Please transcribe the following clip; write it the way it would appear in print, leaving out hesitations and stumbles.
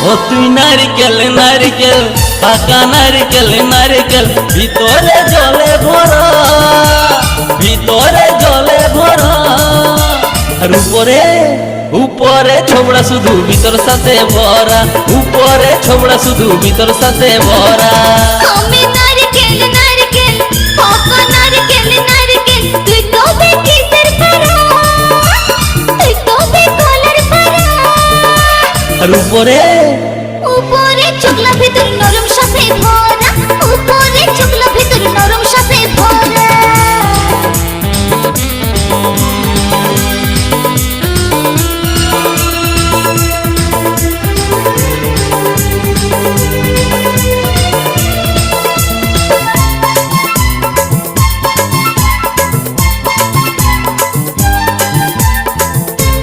ও তুই নারকেল নারকেল পাকা নারকেল নারকেল ভিতরে জলে ভরা ভিতরে জলে ভরা আর উপরে উপরে ছোবড়া শুধু ভিতর সাথে ভরা উপরে ছোবড়া শুধু ভিতর সাথে ভরা আমি নারকেল নারকেল পাকা নারকেল নারকেল তুই কবে কিসের পারা তুই কবে কলার পারা আর উপরে উপরে চোখলা ভিতর নরম সাথে ভরা উপরে চোখলা ভিতর নরম